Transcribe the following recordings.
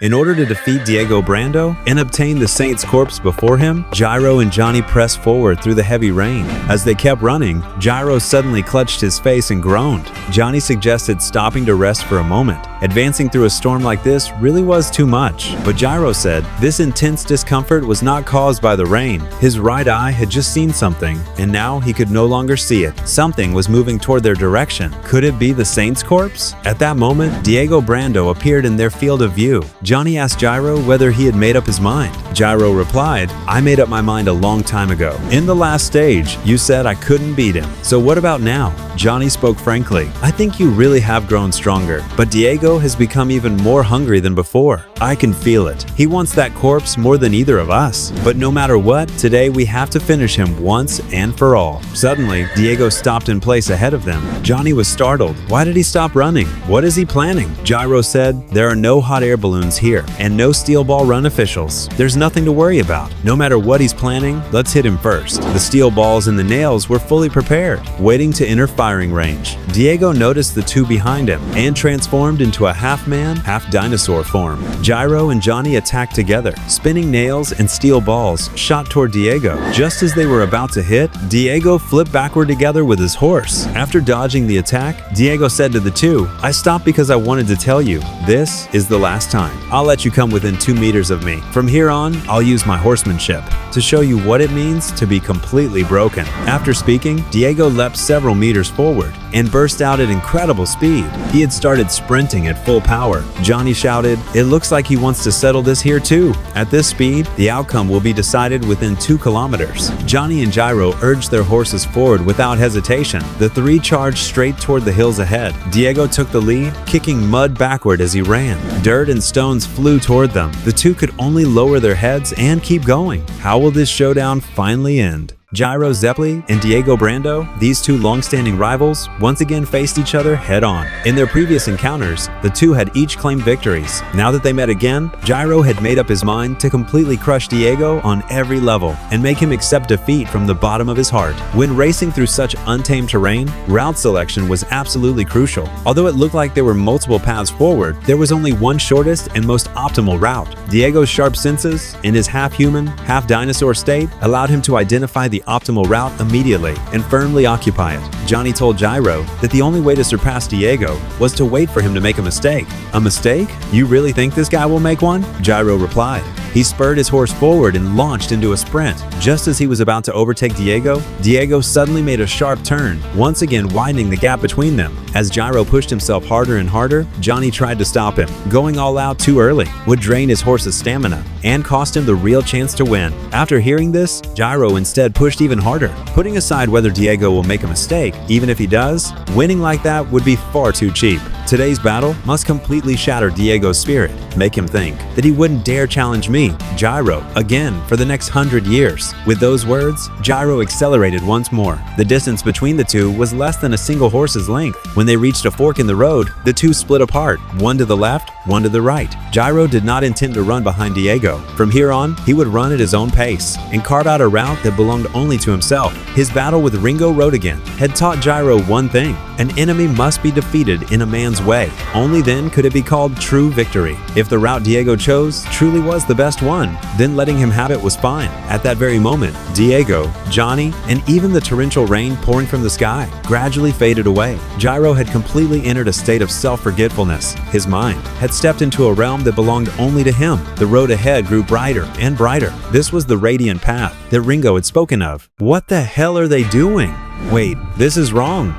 In order to defeat Diego Brando and obtain the Saint's corpse before him, Gyro and Johnny pressed forward through the heavy rain. As they kept running, Gyro suddenly clutched his face and groaned. Johnny suggested stopping to rest for a moment. Advancing through a storm like this really was too much. But Gyro said this intense discomfort was not caused by the rain. His right eye had just seen something, and now he could no longer see it. Something was moving toward their direction. Could it be the Saint's corpse? At that moment, Diego Brando appeared in their field of view. Johnny asked Gyro whether he had made up his mind. Gyro replied, "I made up my mind a long time ago. In the last stage, you said I couldn't beat him. So what about now?" Johnny spoke frankly. "I think you really have grown stronger, but Diego has become even more hungry than before. I can feel it. He wants that corpse more than either of us. But no matter what, today we have to finish him once and for all." Suddenly, Diego stopped in place ahead of them. Johnny was startled. Why did he stop running? What is he planning? Gyro said, "There are no hot air balloons here and no steel ball run officials. There's nothing to worry about. No matter what he's planning, let's hit him first." The steel balls and the nails were fully prepared, waiting to enter firing range. Diego noticed the two behind him and transformed into a half-man, half-dinosaur form. Gyro and Johnny attacked together. Spinning nails and steel balls shot toward Diego. Just as they were about to hit, Diego flipped backward together with his horse. After dodging the attack, Diego said to the two, "I stopped because I wanted to tell you, this is the last time. I'll let you come within 2 meters of me. From here on, I'll use my horsemanship to show you what it means to be completely broken." After speaking, Diego leapt several meters forward and burst out at incredible speed. He had started sprinting at full power. Johnny shouted, "It looks like he wants to settle this here too." At this speed, the outcome will be decided within 2 kilometers. Johnny and Gyro urged their horses forward without hesitation. The three charged straight toward the hills ahead. Diego took the lead, kicking mud backward as he ran. Dirt and stones flew toward them. The two could only lower their heads and keep going. How will this showdown finally end? Gyro Zeppeli and Diego Brando, these two long-standing rivals, once again faced each other head-on. In their previous encounters, the two had each claimed victories. Now that they met again, Gyro had made up his mind to completely crush Diego on every level and make him accept defeat from the bottom of his heart. When racing through such untamed terrain, route selection was absolutely crucial. Although it looked like there were multiple paths forward, there was only one shortest and most optimal route. Diego's sharp senses and his half-human, half-dinosaur state allowed him to identify the optimal route immediately and firmly occupy it. Johnny told Gyro that the only way to surpass Diego was to wait for him to make a mistake. "A mistake? You really think this guy will make one?" Gyro replied. He spurred his horse forward and launched into a sprint. Just as he was about to overtake Diego, Diego suddenly made a sharp turn, once again widening the gap between them. As Gyro pushed himself harder and harder, Johnny tried to stop him. Going all out too early would drain his horse's stamina and cost him the real chance to win. After hearing this, Gyro instead pushed even harder. Putting aside whether Diego will make a mistake, even if he does, winning like that would be far too cheap. Today's battle must completely shatter Diego's spirit, make him think that he wouldn't dare challenge me, Gyro, again for the next 100 years. With those words, Gyro accelerated once more. The distance between the two was less than a single horse's length. When they reached a fork in the road, the two split apart, one to the left, one to the right. Gyro did not intend to run behind Diego. From here on, he would run at his own pace and carve out a route that belonged only to himself. His battle with Ringo Roadigan had taught Gyro one thing: an enemy must be defeated in a man's way. Only then could it be called true victory. If the route Diego chose truly was the best one, then letting him have it was fine. At that very moment, Diego, Johnny, and even the torrential rain pouring from the sky gradually faded away. Gyro had completely entered a state of self-forgetfulness. His mind had stepped into a realm that belonged only to him. The road ahead grew brighter and brighter. This was the radiant path that Ringo had spoken of. What the hell are they doing? Wait, this is wrong.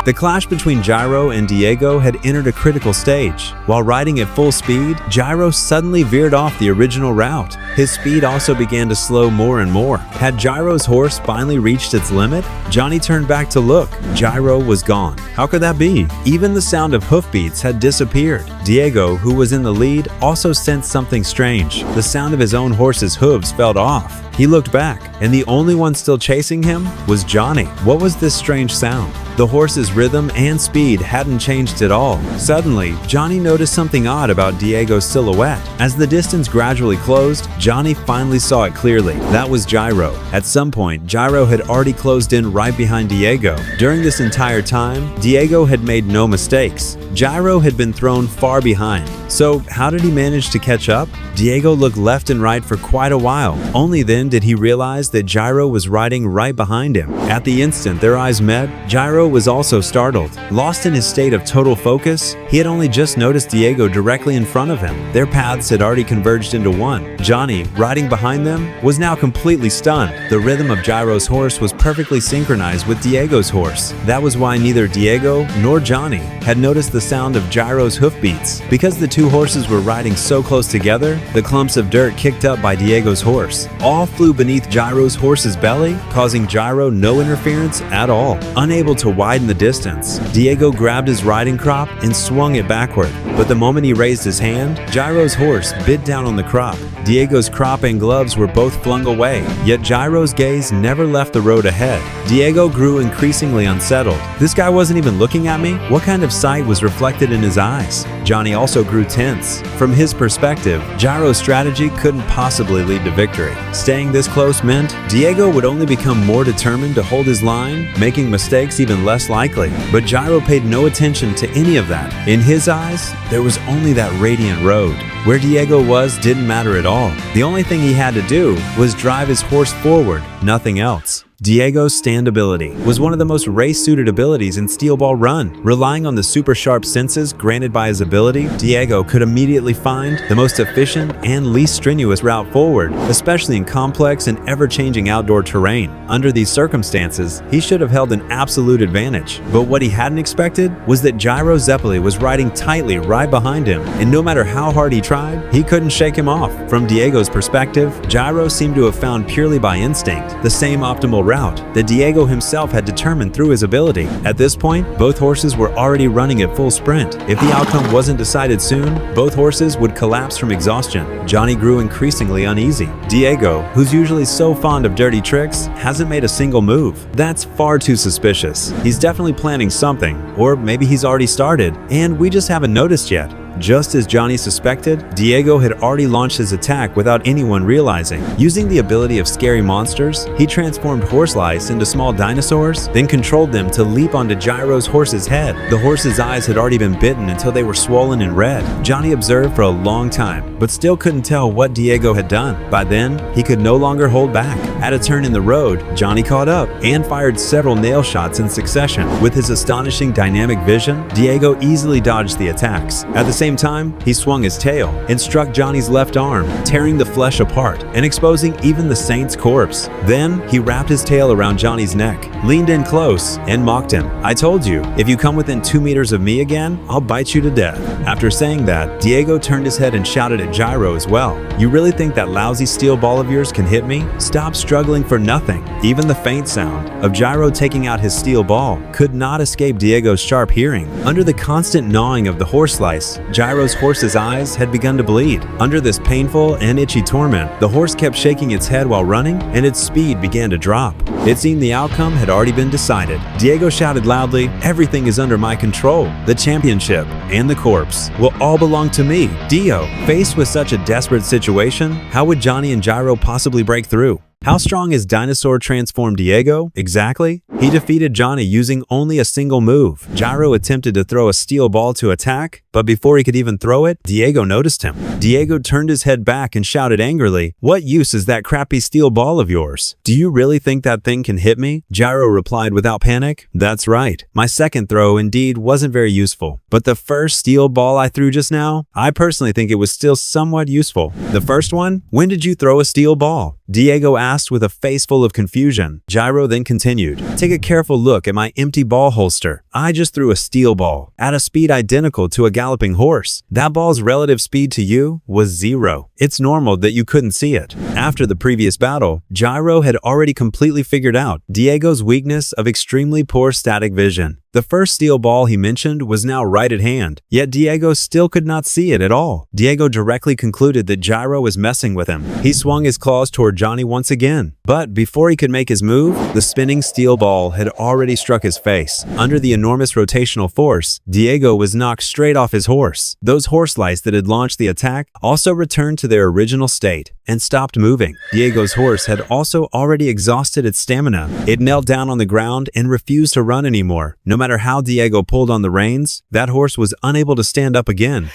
The clash between Gyro and Diego had entered a critical stage. While riding at full speed, Gyro suddenly veered off the original route. His speed also began to slow more and more. Had Gyro's horse finally reached its limit? Johnny turned back to look. Gyro was gone. How could that be? Even the sound of hoofbeats had disappeared. Diego, who was in the lead, also sensed something strange. The sound of his own horse's hooves fell off. He looked back, and the only one still chasing him was Johnny. What was this strange sound? The horse's rhythm and speed hadn't changed at all. Suddenly, Johnny noticed something odd about Diego's silhouette. As the distance gradually closed, Johnny finally saw it clearly. That was Gyro. At some point, Gyro had already closed in right behind Diego. During this entire time, Diego had made no mistakes. Gyro had been thrown far behind. So how did he manage to catch up? Diego looked left and right for quite a while. Only then did he realize that Gyro was riding right behind him. At the instant their eyes met, Gyro was also startled. Lost in his state of total focus, he had only just noticed Diego directly in front of him. Their paths had already converged into one. Johnny, riding behind them, was now completely stunned. The rhythm of Gyro's horse was perfectly synchronized with Diego's horse. That was why neither Diego nor Johnny had noticed the sound of Gyro's hoofbeats. Because the two horses were riding so close together, the clumps of dirt kicked up by Diego's horse all flew beneath Gyro's horse's belly, causing Gyro no interference at all. Unable to widen the distance, Diego grabbed his riding crop and swung it backward. But the moment he raised his hand, Gyro's horse bit down on the crop. Diego's crop and gloves were both flung away, yet Gyro's gaze never left the road ahead. Diego grew increasingly unsettled. This guy wasn't even looking at me? What kind of sight was reflected in his eyes? Johnny also grew tense. From his perspective, Gyro's strategy couldn't possibly lead to victory. Staying this close meant Diego would only become more determined to hold his line, making mistakes even less likely. But Gyro paid no attention to any of that. In his eyes, there was only that radiant road. Where Diego was didn't matter at all. The only thing he had to do was drive his horse forward, nothing else. Diego's stand ability was one of the most race-suited abilities in Steel Ball Run. Relying on the super sharp senses granted by his ability, Diego could immediately find the most efficient and least strenuous route forward, especially in complex and ever-changing outdoor terrain. Under these circumstances, he should have held an absolute advantage. But what he hadn't expected was that Gyro Zeppeli was riding tightly right behind him, and no matter how hard he tried, he couldn't shake him off. From Diego's perspective, Gyro seemed to have found purely by instinct the same optimal route that Diego himself had determined through his ability. At this point, both horses were already running at full sprint. If the outcome wasn't decided soon, both horses would collapse from exhaustion. Johnny grew increasingly uneasy. Diego, who's usually so fond of dirty tricks, hasn't made a single move. That's far too suspicious. He's definitely planning something, or maybe he's already started, and we just haven't noticed yet. Just as Johnny suspected, Diego had already launched his attack without anyone realizing. Using the ability of scary monsters, he transformed horse lice into small dinosaurs, then controlled them to leap onto Gyro's horse's head. The horse's eyes had already been bitten until they were swollen and red. Johnny observed for a long time, but still couldn't tell what Diego had done. By then, he could no longer hold back. At a turn in the road, Johnny caught up and fired several nail shots in succession. With his astonishing dynamic vision, Diego easily dodged the attacks. At the same time, he swung his tail and struck Johnny's left arm, tearing the flesh apart and exposing even the saint's corpse. Then, he wrapped his tail around Johnny's neck, leaned in close, and mocked him. "I told you, if you come within 2 meters of me again, I'll bite you to death." After saying that, Diego turned his head and shouted at Gyro as well. "You really think that lousy steel ball of yours can hit me? Stop struggling for nothing." Even the faint sound of Gyro taking out his steel ball could not escape Diego's sharp hearing. Under the constant gnawing of the horse slice, Gyro's horse's eyes had begun to bleed. Under this painful and itchy torment, the horse kept shaking its head while running, and its speed began to drop. It seemed the outcome had already been decided. Diego shouted loudly, "Everything is under my control. The championship and the corpse will all belong to me." Dio, faced with such a desperate situation, how would Johnny and Gyro possibly break through? How strong is Dinosaur Transformed Diego exactly? He defeated Johnny using only a single move. Gyro attempted to throw a steel ball to attack, but before he could even throw it, Diego noticed him. Diego turned his head back and shouted angrily, "What use is that crappy steel ball of yours? Do you really think that thing can hit me?" Gyro replied without panic, "That's right. My second throw indeed wasn't very useful. But the first steel ball I threw just now, I personally think it was still somewhat useful." "The first one? When did you throw a steel ball?" Diego asked with a face full of confusion. Gyro then continued, "Take a careful look at my empty ball holster. I just threw a steel ball at a speed identical to a galloping horse. That ball's relative speed to you was 0. It's normal that you couldn't see it." After the previous battle, Gyro had already completely figured out Diego's weakness of extremely poor static vision. The first steel ball he mentioned was now right at hand, yet Diego still could not see it at all. Diego directly concluded that Gyro was messing with him. He swung his claws toward Johnny once again, But before he could make his move, the spinning steel ball had already struck his face. Under the enormous rotational force, Diego was knocked straight off his horse. Those horse lice that had launched the attack also returned to their original state and stopped moving. Diego's horse had also already exhausted its stamina. It knelt down on the ground and refused to run anymore. No matter how Diego pulled on the reins, that horse was unable to stand up again.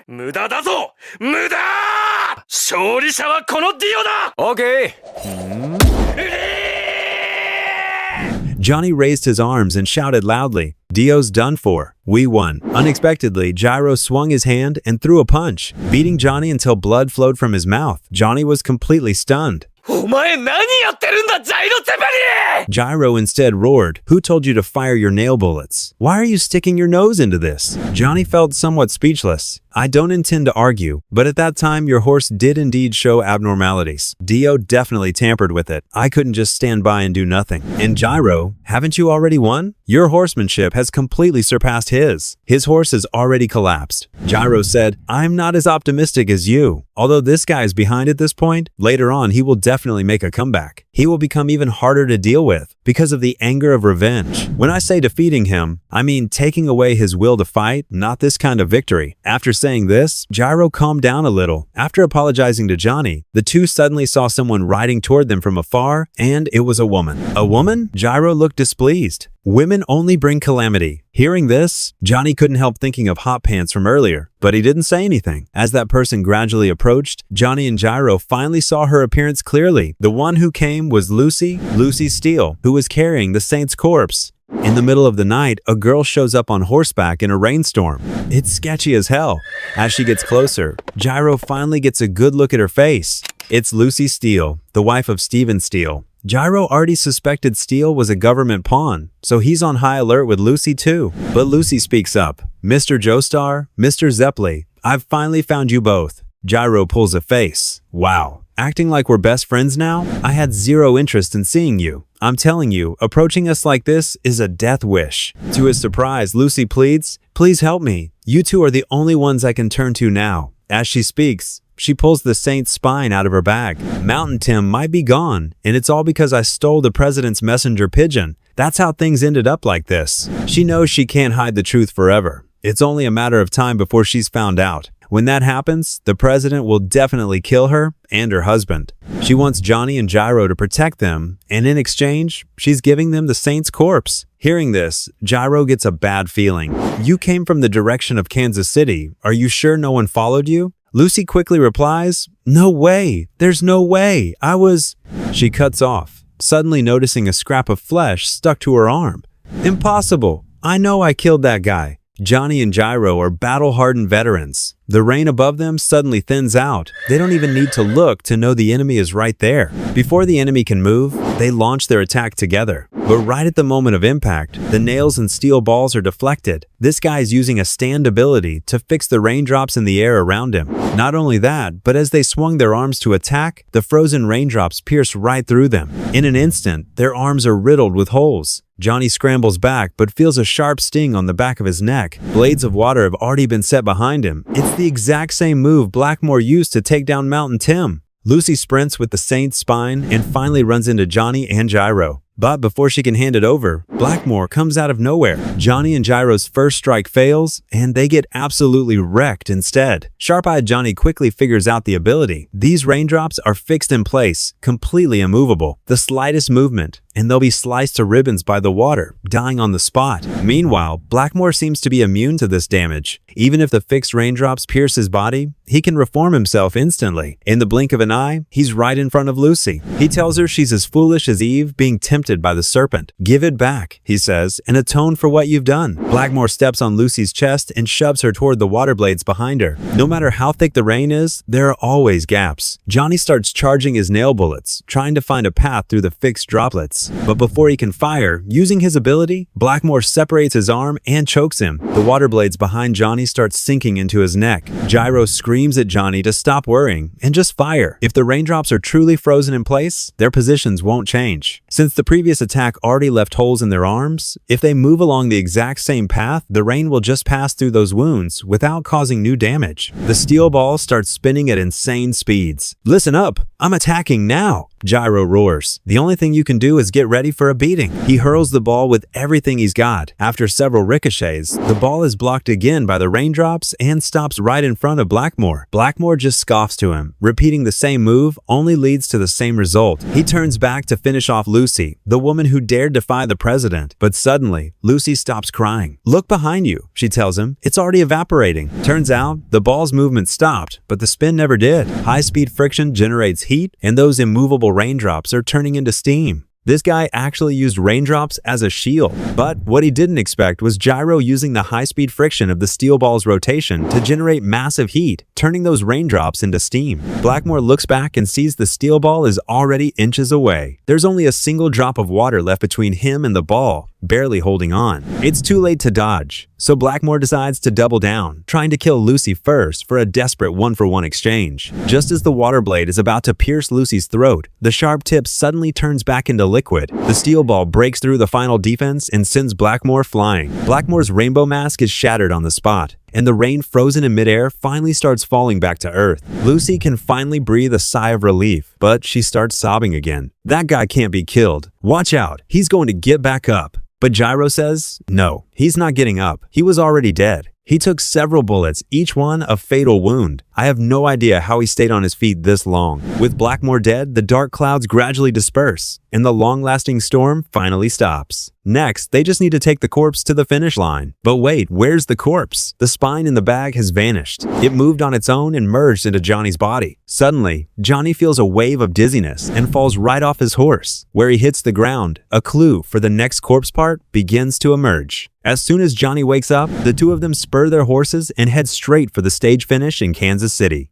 無駄だぞ無駄勝利者はこのディオだ OK Johnny raised his arms and shouted loudly, "Dio's done for. We won." Unexpectedly, Gyro swung his hand and threw a punch, beating Johnny until blood flowed from his mouth. Johnny was completely stunned. お前何やってるんだジャイロテペリ Gyro instead roared, "Who told you to fire your nail bullets? Why are you sticking your nose into this?" Johnny felt somewhat speechless. "I don't intend to argue, but at that time your horse did indeed show abnormalities. Dio definitely tampered with it. I couldn't just stand by and do nothing. And Gyro, haven't you already won? Your horsemanship has completely surpassed his. His horse has already collapsed." Gyro said, "I'm not as optimistic as you. Although this guy is behind at this point, later on he will definitely make a comeback. He will become even harder to deal with because of the anger of revenge. When I say defeating him, I mean taking away his will to fight, not this kind of victory." After saying this, Gyro calmed down a little. After apologizing to Johnny, the two suddenly saw someone riding toward them from afar, and it was a woman. A woman? Gyro looked displeased. Women only bring calamity. Hearing this, Johnny couldn't help thinking of Hot Pants from earlier, but he didn't say anything. As that person gradually approached, Johnny and Gyro finally saw her appearance clearly. The one who came was Lucy Steele, who was carrying the saint's corpse. In the middle of the night, a girl shows up on horseback in a rainstorm. It's sketchy as hell. As she gets closer, Gyro finally gets a good look at her face. It's Lucy Steele, the wife of Stephen Steele. Gyro already suspected Steele was a government pawn, so he's on high alert with Lucy too. But Lucy speaks up. "Mr. Joestar, Mr. Zeppeli, I've finally found you both." Gyro pulls a face. "Wow. Acting like we're best friends now? I had zero interest in seeing you. I'm telling you, approaching us like this is a death wish." To his surprise, Lucy pleads, "Please help me. You two are the only ones I can turn to now." As she speaks, she pulls the saint's spine out of her bag. "Mountain Tim might be gone, and it's all because I stole the president's messenger pigeon. That's how things ended up like this." She knows she can't hide the truth forever. It's only a matter of time before she's found out. When that happens, the president will definitely kill her and her husband. She wants Johnny and Gyro to protect them, and in exchange, she's giving them the saint's corpse. Hearing this, Gyro gets a bad feeling. "You came from the direction of Kansas City. Are you sure no one followed you?" Lucy quickly replies, "No way. There's no way. I was..." She cuts off, suddenly noticing a scrap of flesh stuck to her arm. "Impossible. I know I killed that guy." Johnny and Gyro are battle-hardened veterans. The rain above them suddenly thins out. They don't even need to look to know the enemy is right there. Before the enemy can move, they launch their attack together. But right at the moment of impact, the nails and steel balls are deflected. This guy is using a stand ability to fix the raindrops in the air around him. Not only that, but as they swung their arms to attack, the frozen raindrops pierce right through them. In an instant, their arms are riddled with holes. Johnny scrambles back but feels a sharp sting on the back of his neck. Blades of water have already been set behind him. It's the exact same move Blackmore used to take down Mountain Tim. Lucy sprints with the saint's spine and finally runs into Johnny and Gyro. But before she can hand it over, Blackmore comes out of nowhere. Johnny and Gyro's first strike fails, and they get absolutely wrecked instead. Sharp-eyed Johnny quickly figures out the ability. These raindrops are fixed in place, completely immovable. The slightest movement, and they'll be sliced to ribbons by the water, dying on the spot. Meanwhile, Blackmore seems to be immune to this damage. Even if the fixed raindrops pierce his body, he can reform himself instantly. In the blink of an eye, he's right in front of Lucy. He tells her she's as foolish as Eve being tempted by the serpent. "Give it back," he says, "and atone for what you've done." Blackmore steps on Lucy's chest and shoves her toward the water blades behind her. No matter how thick the rain is, there are always gaps. Johnny starts charging his nail bullets, trying to find a path through the fixed droplets. bullets. But before he can fire, using his ability, Blackmore separates his arm and chokes him. The water blades behind Johnny start sinking into his neck. Gyro screams at Johnny to stop worrying and just fire. If the raindrops are truly frozen in place, their positions won't change. Since the previous attack already left holes in their arms, if they move along the exact same path, the rain will just pass through those wounds without causing new damage. The steel ball starts spinning at insane speeds. "Listen up! I'm attacking now!" Gyro roars. The only thing you can do is get ready for a beating. He hurls the ball with everything he's got. After several ricochets, the ball is blocked again by the raindrops and stops right in front of Blackmore. Blackmore just scoffs to him. Repeating the same move only leads to the same result. He turns back to finish off Lucy, the woman who dared defy the president. But suddenly, Lucy stops crying. "Look behind you," she tells him. "It's already evaporating." Turns out, the ball's movement stopped, but the spin never did. High-speed friction generates heat, and those immovable raindrops are turning into steam. This guy actually used raindrops as a shield, but what he didn't expect was Gyro using the high-speed friction of the steel ball's rotation to generate massive heat, turning those raindrops into steam. Blackmore looks back and sees the steel ball is already inches away. There's only a single drop of water left between him and the ball, barely holding on. It's too late to dodge, so Blackmore decides to double down, trying to kill Lucy first for a desperate one-for-one exchange. Just as the water blade is about to pierce Lucy's throat, the sharp tip suddenly turns back into liquid. The steel ball breaks through the final defense and sends Blackmore flying. Blackmore's rainbow mask is shattered on the spot, and the rain frozen in midair finally starts falling back to Earth. Lucy can finally breathe a sigh of relief, but she starts sobbing again. "That guy can't be killed. Watch out, he's going to get back up." But Gyro says, no, he's not getting up. He was already dead. He took several bullets, each one a fatal wound. I have no idea how he stayed on his feet this long. With Blackmore dead, the dark clouds gradually disperse, and the long-lasting storm finally stops. Next, they just need to take the corpse to the finish line. But wait, where's the corpse? The spine in the bag has vanished. It moved on its own and merged into Johnny's body. Suddenly, Johnny feels a wave of dizziness and falls right off his horse. Where he hits the ground, a clue for the next corpse part begins to emerge. As soon as Johnny wakes up, the two of them spur their horses and head straight for the stage finish in Kansas City.